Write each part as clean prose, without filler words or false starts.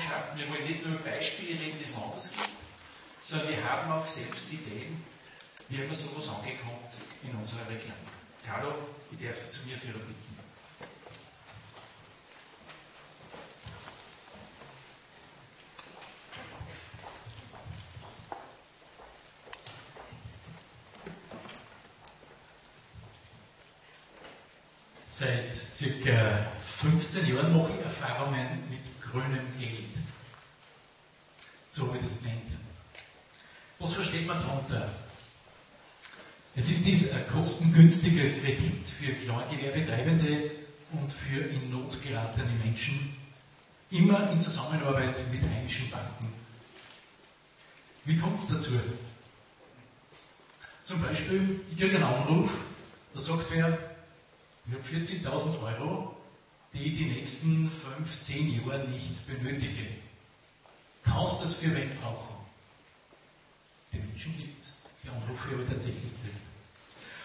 Eigenschaften. Wir wollen nicht nur über Beispiele reden, die es woanders gibt, sondern wir haben auch selbst Ideen, wie man sowas angekommt in unserer Region. Carlo, ich darf dich zu mir für bitten. Seit circa 15 Jahren mache ich Erfahrungen mit grünem Geld. So wie das nennt. Was versteht man darunter? Es ist dieser kostengünstige Kredit für Kleingewerbetreibende und für in Not geratene Menschen, immer in Zusammenarbeit mit heimischen Banken. Wie kommt es dazu? Zum Beispiel, ich kriege einen Anruf, da sagt wer, ich habe 40.000 Euro, die ich die nächsten 5, 10 Jahre nicht benötige. Kannst du das für wen brauchen? Die Menschen gibt es. Die Anrufe habe ich tatsächlich gekriegt.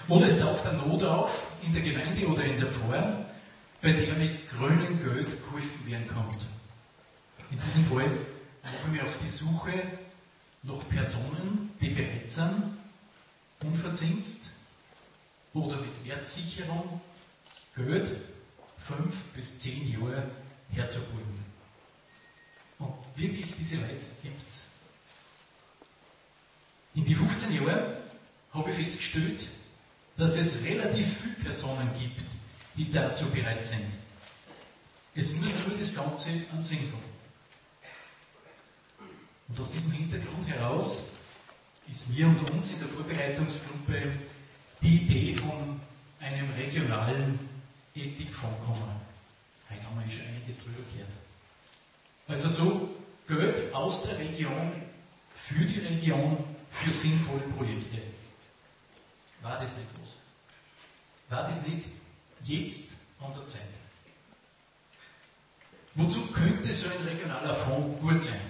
Oder es taucht eine Not auf, in der Gemeinde oder in der Pfarr, bei der mit grünem Geld geholfen werden kann. In diesem Fall mache ich mich auf die Suche nach Personen, die bereit sind, unverzinst oder mit Wertsicherung Geld 5 bis 10 Jahre herzuholen. Und wirklich diese Leute gibt es. In die 15 Jahren habe ich festgestellt, dass es relativ viele Personen gibt, die dazu bereit sind. Es muss nur das Ganze an Sinn kommen. Und aus diesem Hintergrund heraus ist mir und uns in der Vorbereitungsgruppe die Idee von einem regionalen Ethikfonds kommen. Heute haben wir schon einiges drüber gehört. Also so Geld aus der Region, für die Region, für sinnvolle Projekte. War das nicht was? War das nicht jetzt an der Zeit? Wozu könnte so ein regionaler Fonds gut sein?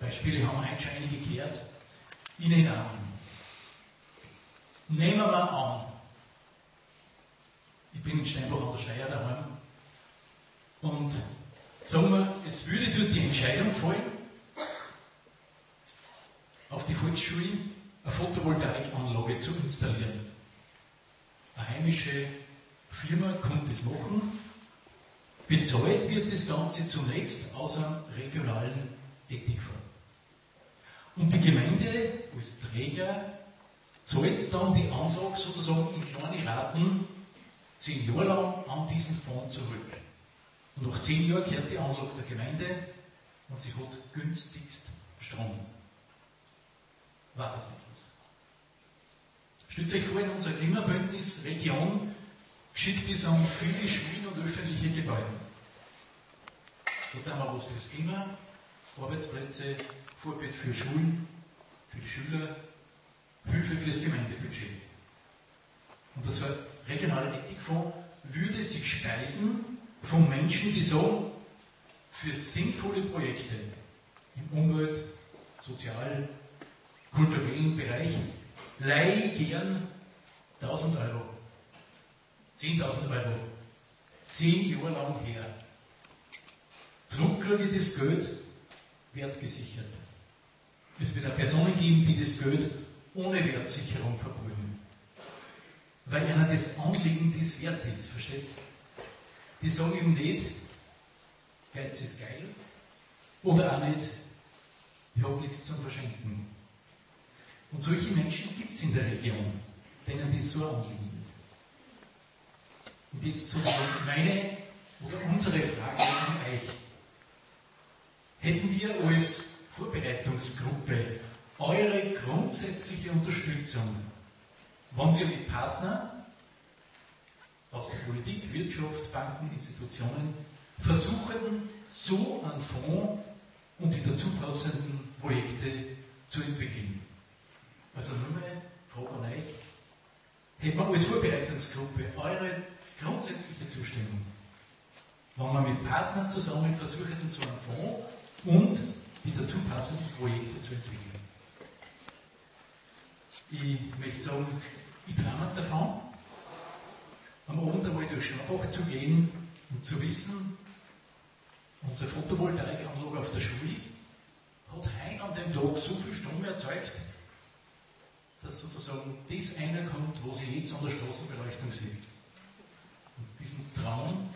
Beispiele haben wir heute schon einige gehört. Ich nenne an. Nehmen wir an, ich bin in Steinbach an der Steier daheim und sagen wir, es würde dort die Entscheidung fallen, auf die Volksschule eine Photovoltaikanlage zu installieren. Eine heimische Firma kann das machen. Bezahlt wird das Ganze zunächst aus einem regionalen Ethikfonds. Und die Gemeinde als Träger zahlt dann die Anlage sozusagen in kleine Raten 10 Jahre lang an diesen Fonds zurück. Und nach 10 Jahren gehört die Anlage der Gemeinde und sie hat günstigst Strom. War das nicht was? Stellt euch vor, in unserer Klimabündnis-Region geschickt ist an viele Schulen und öffentliche Gebäude. Da haben wir was fürs Klima, Arbeitsplätze, Vorbild für Schulen, für die Schüler, Hilfe fürs Gemeindebudget. Und das regionale Ethikfonds würde sich speisen von Menschen, die sagen, für sinnvolle Projekte im Umwelt-, Sozial-, kulturellen Bereich leihe gern 1.000 Euro, 10.000 Euro, 10 Jahre lang her. Zurück kriege ich das Geld wertgesichert. Es wird auch Personen geben, die das Geld ohne Wertsicherung verbrühen. Weil einer das Anliegen das wert ist, versteht ihr? Die sagen ihm nicht, Geiz ist geil, oder auch nicht, ich habe nichts zum Verschenken. Und solche Menschen gibt es in der Region, denen das so ein Anliegen ist. Und jetzt zu meine oder unsere Frage an euch. Hätten wir als Vorbereitungsgruppe eure grundsätzliche Unterstützung, wenn wir mit Partnern aus der Politik, Wirtschaft, Banken, Institutionen versuchen, so einen Fonds und die dazu passenden Projekte zu entwickeln? Also nur mal Frage an euch. Hätten wir als Vorbereitungsgruppe eure grundsätzliche Zustimmung, wenn wir mit Partnern zusammen versuchen, so einen Fonds und die dazu passenden Projekte zu entwickeln? Ich möchte sagen, ich träume davon, am Abend einmal durch Schwabach zu gehen und zu wissen, Unsere Photovoltaikanlage auf der Schule hat heute an dem Tag so viel Strom erzeugt, dass sozusagen das reinkommt, was ich jetzt an der Straßenbeleuchtung sehe. Und diesen Traum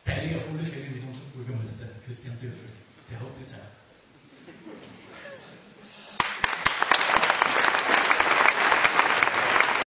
teile ich auf alle Fälle mit unserem Bürgermeister Christian Dürfel. Der hat das auch.